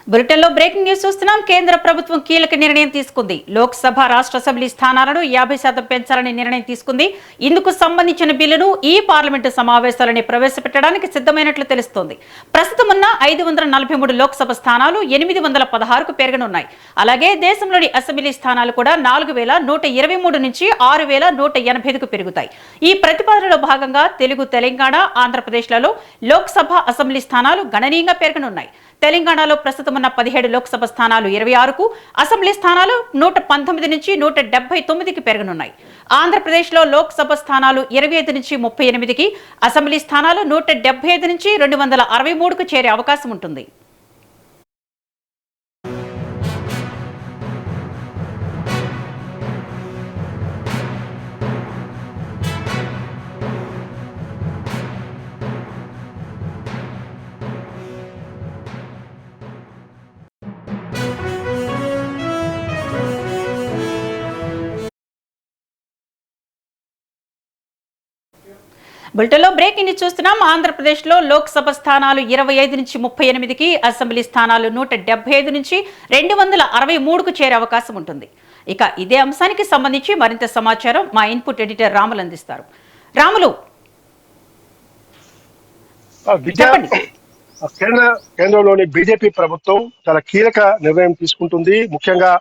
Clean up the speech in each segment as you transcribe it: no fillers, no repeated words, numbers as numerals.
బులెటిన్లో breaking news చూస్తున్నాం. కేంద్ర ప్రభుత్వం కీలక నిర్ణయం తీసుకుంది. లోక్సభ, రాష్ట్ర అసెంబ్లీ స్థానాలను 50% పెంచాలని నిర్ణయం తీసుకుంది. ఇందుకు సంబంధించిన బిల్లును ఈ పార్లమెంటు సమావేశాలని ప్రవేశపెట్టడానికి సిద్ధమైనట్లు తెలుస్తోంది. ప్రస్తుతం ఉన్న 543 లోక్సభ స్థానాలు 816కు పెరగనున్నాయి. అలాగే దేశంలోని అసెంబ్లీ స్థానాలు కూడా 4123 నుంచి 6185కు పెరుగుతాయి. ఈ ప్రతిపాదనలో భాగంగా తెలుగు, తెలంగాణ, ఆంధ్రప్రదేశ్లలో లోక్సభ, అసెంబ్లీ స్థానాలు గణనీయంగా పెరగనున్నాయి. తెలంగాణలో ప్రస్తుతం ఉన్న 17 లోక్సభ స్థానాలు 26కు, అసెంబ్లీ స్థానాలు 119 నుంచి 179కి పెరగనున్నాయి. ఆంధ్రప్రదేశ్లో లోక్సభ స్థానాలు 25 నుంచి 38కి, అసెంబ్లీ స్థానాలు 175 నుంచి 263కు చేరే అవకాశం ఉంటుంది. బులెటిన్లో బ్రేకింగ్ ని చూస్తున్నాం. ఆంధ్రప్రదేశ్లో లోక్సభ స్థానాలు 25 నుంచి 38కి, అసెంబ్లీ స్థానాలు 175 నుంచి 263కు చేరే అవకాశం ఉంటుంది. ఇక ఇదే అంశానికి సంబంధించి మరింత సమాచారం మా ఇన్పుట్ ఎడిటర్ రాములు అందిస్తారు. రాములు, కేంద్రంలోని బీజేపీ ప్రభుత్వం చాలా కీలక నిర్ణయం తీసుకుంటుంది. ముఖ్యంగా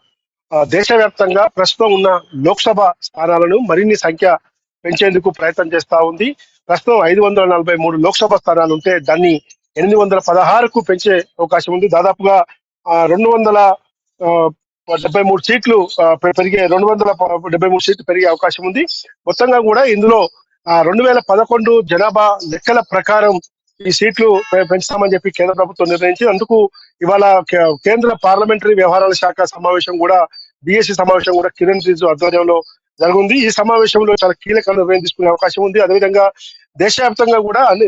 దేశవ్యాప్తంగా ప్రస్తుతం ఉన్న లోక్సభ స్థానాలను మరిన్ని సంఖ్య పెంచేందుకు ప్రయత్నం చేస్తా ఉంది. ప్రస్తుతం 543 లోక్సభ స్థానాలు ఉంటే దాన్ని 816కు పెంచే అవకాశం ఉంది. దాదాపుగా 273 సీట్లు పెరిగే 273 సీట్లు పెరిగే అవకాశం ఉంది. మొత్తంగా కూడా ఇందులో 2011 జనాభా లెక్కల ప్రకారం ఈ సీట్లు పెంచుతామని చెప్పి కేంద్ర ప్రభుత్వం నిర్ణయించింది. అందుకు ఇవాళ కేంద్ర పార్లమెంటరీ వ్యవహారాల శాఖ సమావేశం కూడా, బిఎస్సి సమావేశం కూడా కిరణ్ రిజిజు ఆధ్వర్యంలో జరుగుంది. ఈ సమావేశంలో చాలా కీలక నిర్ణయం తీసుకునే అవకాశం ఉంది. అదేవిధంగా దేశవ్యాప్తంగా కూడా అన్ని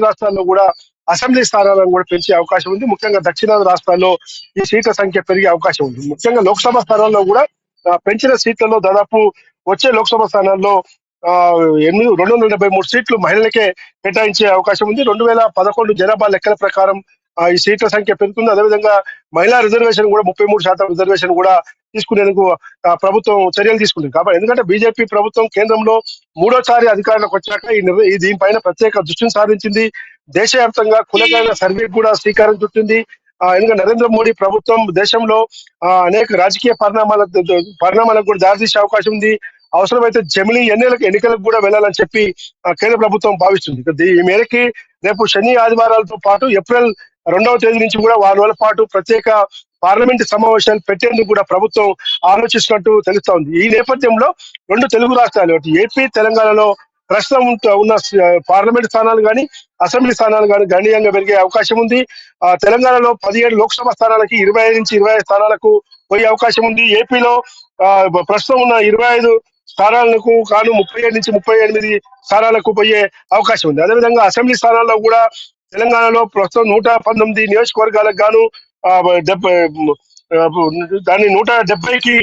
రాష్ట్రాల్లో కూడా అసెంబ్లీ స్థానాలను కూడా పెంచే అవకాశం ఉంది. ముఖ్యంగా దక్షిణాది రాష్ట్రాల్లో ఈ సీట్ల సంఖ్య పెరిగే అవకాశం ఉంది. ముఖ్యంగా లోక్సభ స్థానాల్లో కూడా పెంచిన సీట్లలో దాదాపు వచ్చే లోక్సభ స్థానాల్లో 273 సీట్లు మహిళలకే కేటాయించే అవకాశం ఉంది. 2011 జనాభా లెక్కల ప్రకారం ఈ సీట్ల సంఖ్య పెరుగుతుంది. అదేవిధంగా మహిళా రిజర్వేషన్ కూడా 33% రిజర్వేషన్ కూడా తీసుకునేందుకు ప్రభుత్వం చర్యలు తీసుకుంటుంది. కాబట్టి ఎందుకంటే బీజేపీ ప్రభుత్వం కేంద్రంలో మూడోసారి అధికారంలోకి వచ్చాక దీనిపైన ప్రత్యేక దృష్టిని సాధించింది. దేశవ్యాప్తంగా కులగణన సర్వే కూడా శ్రీకారం చుట్టింది. ఎందుకంటే నరేంద్ర మోడీ ప్రభుత్వం దేశంలో అనేక రాజకీయ పరిణామాలకు కూడా దారితీసే అవకాశం ఉంది. అవసరమైతే జమిలీ ఎన్నికలకు కూడా వెళ్లాలని చెప్పి కేంద్ర ప్రభుత్వం భావిస్తుంది. ఈ మేరకి రేపు శని, ఆదివారాలతో పాటు ఏప్రిల్ 2వ తేదీ నుంచి కూడా 6 రోజుల పాటు ప్రత్యేక పార్లమెంట్ సమావేశాలు పెట్టేందుకు కూడా ప్రభుత్వం ఆలోచిస్తున్నట్టు తెలుస్తా ఉంది. ఈ నేపథ్యంలో 2 తెలుగు రాష్ట్రాలు ఏపీ, తెలంగాణలో ప్రస్తుతం ఉన్న పార్లమెంట్ స్థానాలు కానీ, అసెంబ్లీ స్థానాలు కానీ గణనీయంగా పెరిగే అవకాశం ఉంది. తెలంగాణలో 17 లోక్సభ స్థానాలకి 25 నుంచి 25 స్థానాలకు పోయే అవకాశం ఉంది. ఏపీలో ప్రస్తుతం ఉన్న 25 స్థానాలకు కాను 37 నుంచి 38 స్థానాలకు పోయే అవకాశం ఉంది. అదేవిధంగా అసెంబ్లీ స్థానాల్లో కూడా తెలంగాణలో ప్రస్తుతం 119 నియోజకవర్గాలకు గాను దాన్ని 170కి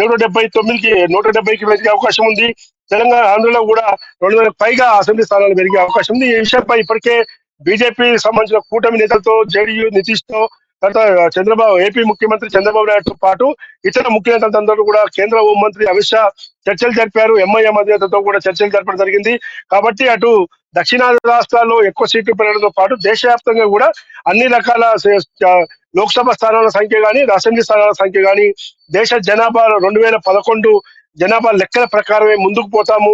179కి పెరిగే అవకాశం ఉంది. తెలంగాణ, ఆంధ్రలో కూడా 200కు పైగా అసెంబ్లీ స్థానాలు పెరిగే అవకాశం ఉంది. ఈ విషయంపై ఇప్పటికే బీజేపీ సంబంధించిన కూటమి నేతలతో, జేడీయూ నితీష్ తో, తర్వాత ఏపీ ముఖ్యమంత్రి చంద్రబాబు నాయుడుతో పాటు ఇతర ముఖ్య నేతలందరూ కూడా కేంద్ర హోంమంత్రి అమిత్ షా చర్చలు జరిపారు. ఎంఐఎం అధినేతతో కూడా చర్చలు జరపడం జరిగింది. కాబట్టి అటు దక్షిణాది రాష్ట్రాల్లో ఎక్కువ సీట్లు పెరగడంతో పాటు దేశవ్యాప్తంగా కూడా అన్ని రకాల లోక్సభ స్థానాల సంఖ్య కానీ, అసెంబ్లీ స్థానాల సంఖ్య కానీ దేశ జనాభా 2011 జనాభా లెక్కల ప్రకారమే ముందుకు పోతాము.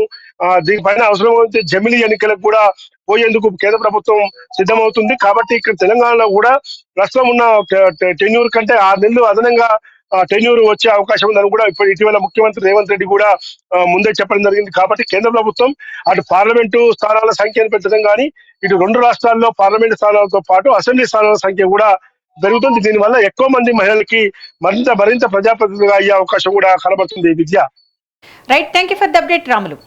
దీనిపైన అవసరమైతే జమిలీ ఎన్నికలకు కూడా పోయేందుకు కేంద్ర ప్రభుత్వం సిద్ధమవుతుంది. కాబట్టి ఇక్కడ తెలంగాణలో కూడా ప్రస్తుతం ఉన్న టెన్యూర్ కంటే 6 నెలలు అదనంగా టెన్యూర్ వచ్చే అవకాశం ఉందని కూడా ఇటీవల ముఖ్యమంత్రి రేవంత్ రెడ్డి కూడా ముందే చెప్పడం జరిగింది. కాబట్టి కేంద్ర ప్రభుత్వం అటు పార్లమెంటు స్థానాల సంఖ్యను పెంచడం కానీ, ఇటు 2 రాష్ట్రాల్లో పార్లమెంటు స్థానాలతో పాటు అసెంబ్లీ స్థానాల సంఖ్య కూడా పెరుగుతుంది. దీనివల్ల ఎక్కువ మంది మహిళలకి మరింత ప్రజాప్రతినిధులుగా అయ్యే అవకాశం కూడా కనబడుతుంది. Vidya right, thank you for the update Ramulu.